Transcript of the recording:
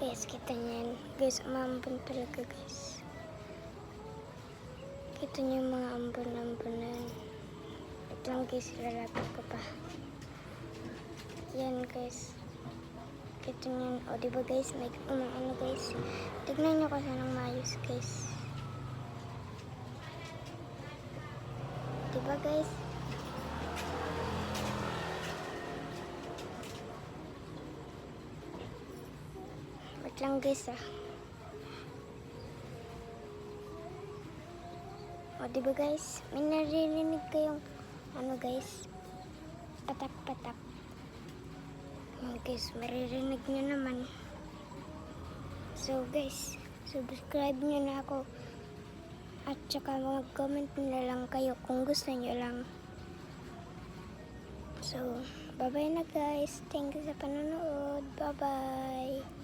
Guys, kita niyo yan. Guys, umambon talaga guys. Kita niyo yung mga ambon-ambon na yan. Ito lang guys, lalapit ko pa. Yan guys. Kita niyo yan. O diba guys, may ano guys. Tignan niyo kasi ng maayos guys. Diba guys? Wait lang guys ah. O diba guys? May naririnig kayong ano guys? Patak-patak. Guys, maririnig nyo naman. So guys, subscribe nyo na ako. At saka mag-comment na lang kayo kung gusto nyo lang. So, bye-bye na guys. Thank you sa panonood. Bye-bye.